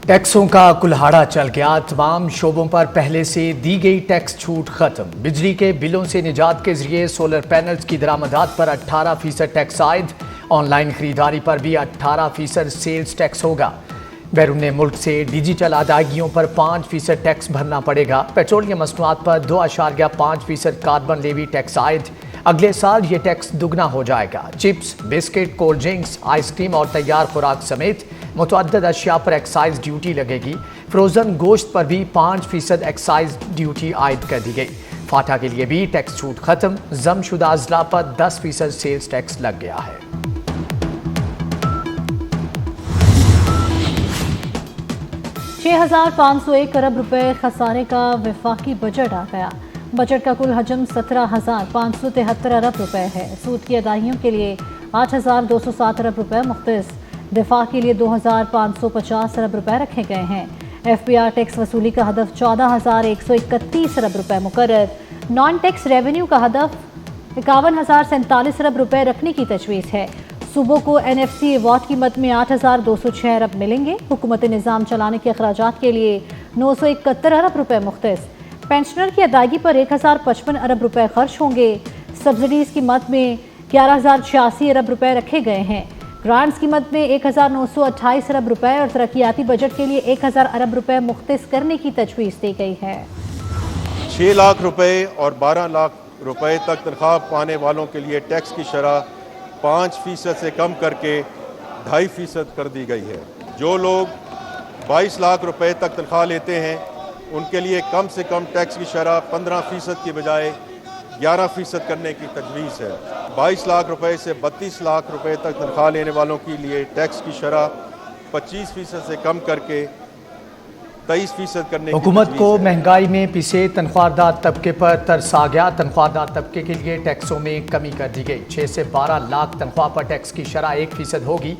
टैक्सों का कुल्हाड़ा चल गया। तमाम शोबों पर पहले से दी गई टैक्स छूट खत्म। बिजली के बिलों से निजात के जरिए सोलर पैनल्स की दरामदात पर 18% टैक्स आयद। ऑनलाइन खरीदारी पर भी 18% सेल्स टैक्स होगा। बैरून मुल्क से डिजिटल अदायगियों पर 5% टैक्स भरना पड़ेगा। पेट्रोलियम मसनूआत पर 2.5% कार्बन लेवी टैक्स आयद। अगले साल ये टैक्स दुगना हो जाएगा। Chips, biscuit, cold drinks, ice cream और तैयार खुराक समेत मुतअद्दिद अशिया पर एक्साइज ड्यूटी लगेगी। फ्रोजन गोश्त पर भी 5% एक्साइज ड्यूटी आयद कर दी गई। फाटा के लिए भी टैक्स छूट खत्म। जमशुदा अजला पर 10% सेल्स टैक्स लग गया है। $6,501 अरब रुपए खसारे का वफाकी बजट आ गया। बजट का कुल हजम 17,573 अरब रुपए है। सूद की अदायगियों के लिए 8,207 अरब रुपए मुख्तस। दिफा के लिए 2,550 अरब रुपए रखे गए हैं। FBR टैक्स वसूली का हदफ 14,131 अरब रुपए मुकर्रर। नॉन टैक्स रेवेन्यू का हदफ 51,047 अरब रुपए रखने की तजवीज़ है। सूबों को NFC अवार्ड कीमत में 8,206 अरब मिलेंगे। हुकूमत निज़ाम चलाने के अखराजात के लिए 971 अरब रुपए मुख्तस। पेंशनर की अदायगी पर 1,055 अरब रुपए खर्च होंगे। सब्सिडीज़ की मद में 11,086 अरब रुपए रखे गए हैं। ग्रांट्स की मद में 1,928 अरब रुपए और तरक्याती बजट के लिए 1,000 अरब रुपए मुख्तस करने की तजवीज़ दी गई है। 6 लाख रुपए और 12 लाख रुपए तक तनख्वाह पाने वालों के लिए टैक्स की शरह 5% से कम करके 2.5% कर दी गई है। जो लोग 22 लाख रुपए तक तनख्वाह लेते हैं उनके लिए कम से कम टैक्स की शरह 15% की बजाय 11% करने की तजवीज़ है। 22 लाख रुपए से 32 लाख रुपए तक तनख्वाह लेने वालों के लिए टैक्स की शरह 25% से कम करके 23% करने की हुकूमत को तजवीज़ है। महंगाई में पिसे तनख्वाहदार तबके पर तरस आ गया। तनख्वाहदार तबके के लिए टैक्सों में कमी कर दी गई। 6 से 12 लाख तनख्वाह पर टैक्स की शरह 1% होगी।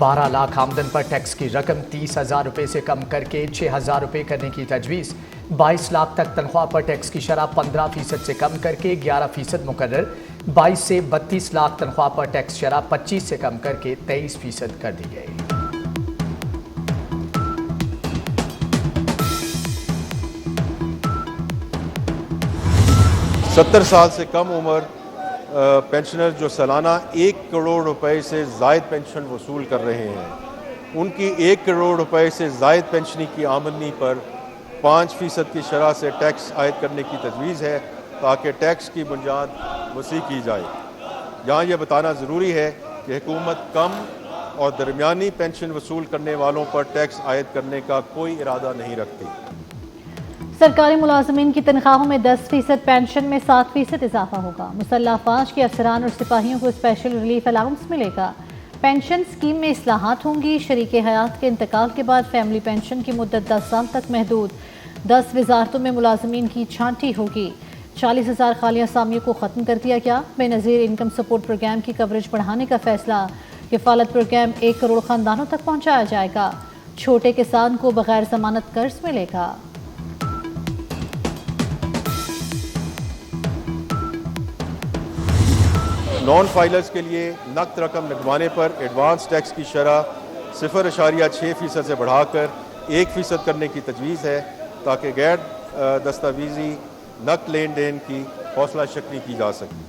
12 लाख आमदन पर टैक्स की रकम 30,000 रुपये से कम करके 6,000 रुपये करने की तजवीज़। 22 लाख तक तनख्वाह पर टैक्स की शरह 15% से कम करके 11% मुकर्रर। 22 से 32 लाख तनख्वाह पर टैक्स शरह 25 से कम करके 23% कर दी गई। सत्तर साल से कम उम्र पेंशनर जो सालाना 1 करोड़ रुपए से ज़ायद पेंशन वसूल कर रहे हैं उनकी 1 करोड़ रुपए से ज़ायद पेंशनी की आमदनी पर 5% की शरह से टैक्स आयद करने की तजवीज़ है ताकि टैक्स की बुनियाद वसी की जाए। यहाँ यह बताना ज़रूरी है कि हुकूमत कम और दरमियानी पेंशन वसूल करने वालों पर टैक्स आयद करने का कोई इरादा नहीं रखती। सरकारी मुलाजमीन की तनख्वाहों में 10%, पेंशन में 7% इजाफा होगा। मुसल्लह अफवाज के अफसरान और सिपाहियों को स्पेशल रिलीफ अलाउंस मिलेगा। पेंशन स्कीम में इस्लाहात होंगी। शरीक हयात के इंतकाल के बाद फैमिली पेंशन की मुद्दत 10 साल तक महदूद। 10 वजारतों में मुलाजमीन की छांटी होगी। 40,000 खाली असामियों को ख़त्म कर दिया गया। बेनज़ीर इनकम सपोर्ट प्रोग्राम की कवरेज बढ़ाने का फैसला। किफ़ालत प्रोग्राम 1 करोड़ ख़ानदानों तक पहुँचाया जाएगा। छोटे किसान को बगैर जमानत कर्ज मिलेगा। नॉन फाइलर्स के लिए नकद रकम लगवाने पर एडवांस टैक्स की शरह 0.6% से बढ़ाकर 1% करने की तजवीज़ है ताकि गैर दस्तावेजी नकद लेन देन की हौसला शक्ति की जा सके।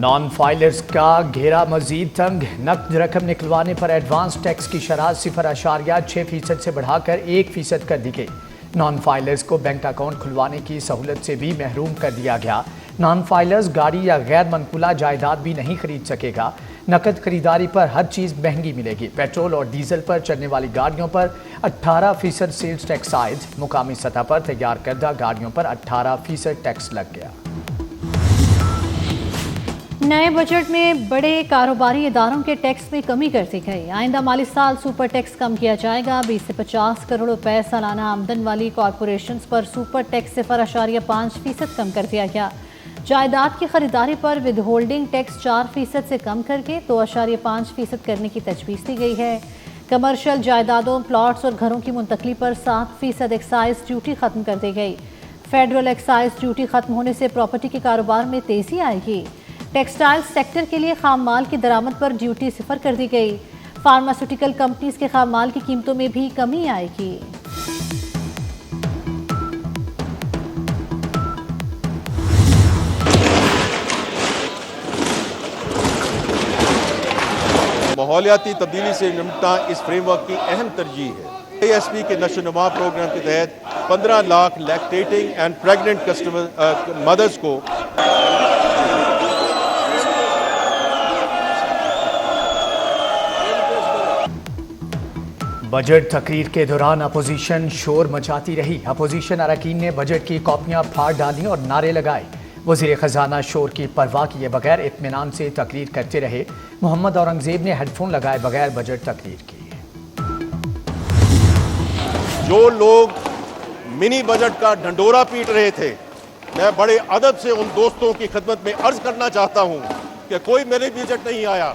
नॉन फाइलर्स का घेरा मजीद तंग। नकद रकम निकलवाने पर एडवांस टैक्स की शरह 0.6% से बढ़ाकर 1% कर दी गई। नॉन फाइलर्स को बैंक अकाउंट खुलवाने की सहूलत से भी महरूम कर दिया गया। नॉन फाइलर्स गाड़ी या गैर मनकुला जायदाद भी नहीं खरीद सकेगा। नकद खरीदारी पर हर चीज़ महंगी मिलेगी। पेट्रोल और डीजल पर चलने वाली गाड़ियों पर 18% सेल्स टैक्स आयद। मुकामी सतह पर तैयार करदा गाड़ियों पर 18% टैक्स लग गया। नए बजट में बड़े कारोबारी इदारों के टैक्स में कमी कर दी गई। आइंदा माली साल सुपर टैक्स कम किया जाएगा। 20 से 50 करोड़ रुपए सालाना आमदन वाली कॉरपोरेशंस पर सुपर टैक्स 0.5% कम कर दिया गया। जायदाद की खरीदारी पर विद होल्डिंग टैक्स 4% से कम करके 2.5% करने की तजवीज़ दी गई है। कमर्शियल जायदादों, प्लॉट्स और घरों की मुंतकली पर 7% एक्साइज ड्यूटी ख़त्म कर दी गई। फेडरल एक्साइज ड्यूटी ख़त्म होने से प्रॉपर्टी के कारोबार में तेज़ी आएगी। टेक्सटाइल सेक्टर के लिए खाम माल की दरामद पर ड्यूटी 0 कर दी गई। فارماسیوٹیکل کمپنیز کے خام مال کی قیمتوں میں بھی کمی آئے گی۔ ماحولیاتی تبدیلی سے نمٹنا اس فریم ورک کی اہم ترجیح ہے۔ ASP کے نشو و نما پروگرام کے تحت 15 لاکھ لیکٹیٹنگ اینڈ پریگننٹ مدرز کو بجٹ تقریر کے دوران اپوزیشن شور مچاتی رہی۔ اپوزیشن اراکین نے بجٹ کی کاپیاں پھاڑ ڈالیں اور نعرے لگائے۔ وزیر خزانہ شور کی پرواہ کیے بغیر اطمینان سے تقریر کرتے رہے۔ محمد اورنگزیب نے ہیڈ فون لگائے بغیر بجٹ تقریر کی۔ جو لوگ منی بجٹ کا ڈھنڈورا پیٹ رہے تھے، میں بڑے ادب سے ان دوستوں کی خدمت میں عرض کرنا چاہتا ہوں کہ کوئی میرے بجٹ نہیں آیا۔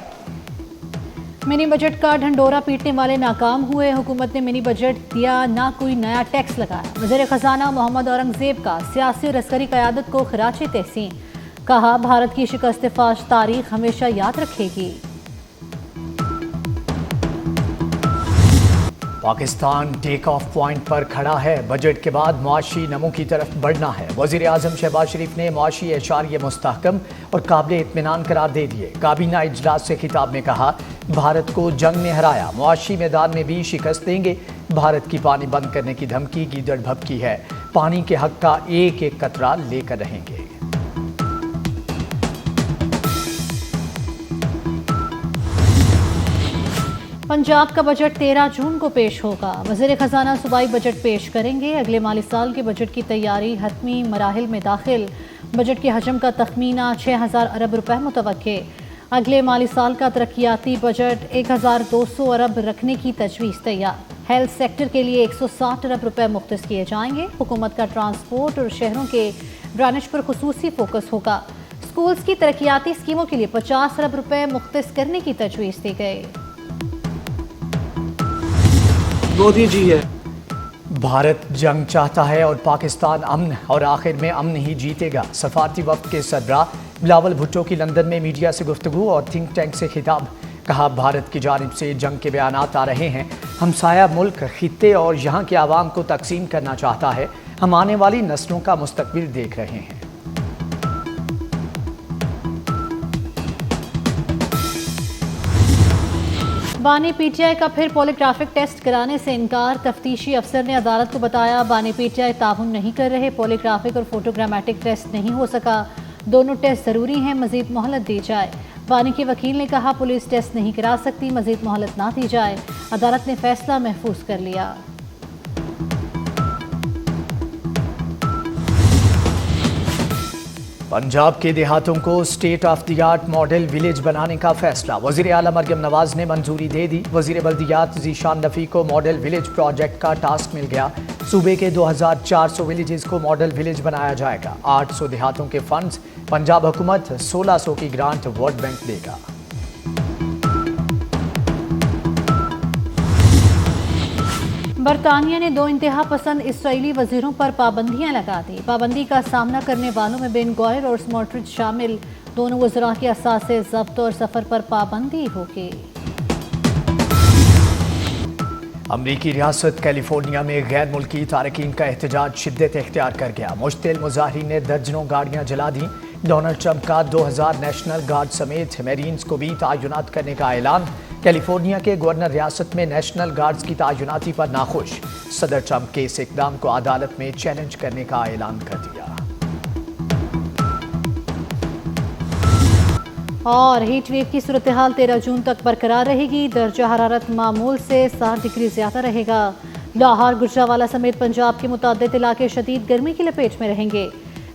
منی بجٹ کا ڈھنڈورا پیٹنے والے ناکام ہوئے۔ حکومت نے منی بجٹ دیا، نہ کوئی نیا ٹیکس لگایا۔ وزیر خزانہ محمد اورنگزیب کا سیاسی اور عسکری قیادت کو خراج تحسین، کہا بھارت کی شکست فاش تاریخ ہمیشہ یاد رکھے گی۔ پاکستان ٹیک آف پوائنٹ پر کھڑا ہے۔ بجٹ کے بعد معاشی نمو کی طرف بڑھنا ہے۔ وزیر اعظم شہباز شریف نے معاشی اعشاریہ مستحکم اور قابل اطمینان قرار دے دیے۔ کابینہ اجلاس سے خطاب میں کہا بھارت کو جنگ میں ہرایا، معاشی میدان میں بھی شکست دیں گے۔ بھارت کی پانی بند کرنے کی دھمکی گیدڑ بھبکی ہے، پانی کے حق کا ایک ایک قطرہ لے کر رہیں گے۔ پنجاب کا بجٹ 13 جون کو پیش ہوگا۔ وزیر خزانہ صوبائی بجٹ پیش کریں گے۔ اگلے مالی سال کے بجٹ کی تیاری حتمی مراحل میں داخل۔ بجٹ کے حجم کا تخمینہ 6000 ارب روپے متوقع۔ اگلے مالی سال کا ترقیاتی بجٹ 1200 ارب رکھنے کی تجویز تیار۔ ہیلتھ سیکٹر کے لیے 160 ارب روپے مختص کیے جائیں گے۔ حکومت کا ٹرانسپورٹ اور شہروں کے ڈرینیج پر خصوصی فوکس ہوگا۔ سکولز کی ترقیاتی اسکیموں کے لیے 50 ارب روپے مختص کرنے کی تجویز دی گئی۔ مودی جی ہے۔ بھارت جنگ چاہتا ہے اور پاکستان امن، اور آخر میں امن ہی جیتے گا۔ سفارتی وفد کے سربراہ بلاول بھٹو کی لندن میں میڈیا سے گفتگو اور تھنک ٹینک سے خطاب، کہا بھارت کی جانب سے جنگ کے بیانات آ رہے ہیں۔ ہمسایہ ملک خطے اور یہاں کے عوام کو تقسیم کرنا چاہتا ہے۔ ہم آنے والی نسلوں کا مستقبل دیکھ رہے ہیں۔ بانی پی ٹی آئی کا پھر پولیگرافک ٹیسٹ کرانے سے انکار۔ تفتیشی افسر نے عدالت کو بتایا بانی پی ٹی آئی تعاون نہیں کر رہے، پولیگرافک اور فوٹوگرامیٹک ٹیسٹ نہیں ہو سکا، دونوں ٹیسٹ ضروری ہیں، مزید مہلت دی جائے۔ بانی کے وکیل نے کہا پولیس ٹیسٹ نہیں کرا سکتی، مزید مہلت نہ دی جائے۔ عدالت نے فیصلہ محفوظ کر لیا۔ پنجاب کے دیہاتوں کو state of the art model village بنانے کا فیصلہ، وزیر اعلیٰ مریم نواز نے منظوری دے دی۔ وزیر بلدیات ذیشان نفی کو ماڈل ولیج پروجیکٹ کا ٹاسک مل گیا۔ صوبے کے 2400 ولیجز کو ماڈل ولیج بنایا جائے گا۔ 800 دیہاتوں کے فنڈز پنجاب حکومت 1600 کی گرانٹ ورلڈ بینک دے گا۔ برطانیہ نے 2 انتہا پسند اسرائیلی وزیروں پر پابندیاں لگا دی۔ پابندی کا سامنا کرنے والوں میں بین گوئر اور سموٹرچ شامل۔ دونوں وزراء کے اثاثے ضبط اور سفر پر پابندی ہوگی۔ امریکی ریاست کیلیفورنیا میں غیر ملکی تارکین کا احتجاج شدت اختیار کر گیا۔ مشتعل مظاہرین نے درجنوں گاڑیاں جلا دیں۔ ڈونلڈ ٹرمپ کا 2000 نیشنل گارڈ سمیت میرینز کو بھی تعینات کرنے کا اعلان۔ کیلیفورنیا کے گورنر ریاست میں نیشنل گارڈز کی تعیناتی پر ناخوش۔ صدر ٹرمپ کے اس اقدام کو عدالت میں چیلنج کرنے کا اعلان کر دیا۔ اور ہیٹ ویو کی صورتحال 13 جون تک برقرار رہے گی۔ درجہ حرارت معمول سے 7 ڈگری زیادہ رہے گا۔ لاہور، گجرانوالہ سمیت پنجاب کے متعدد علاقے شدید گرمی کی لپیٹ میں رہیں گے۔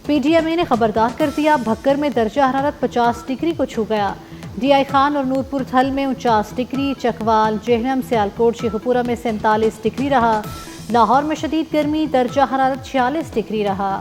پی ڈی ایم اے نے خبردار کر دیا، بھکر میں درجہ حرارت 50 ڈگری کو چھو گیا۔ ڈی آئی خان اور نورپور تھل میں 49 ڈگری، چکوال، جہلم، سیالکوٹ، شیخو پورہ میں 47 ڈگری رہا۔ لاہور میں شدید گرمی، درجہ حرارت 46 ڈگری رہا۔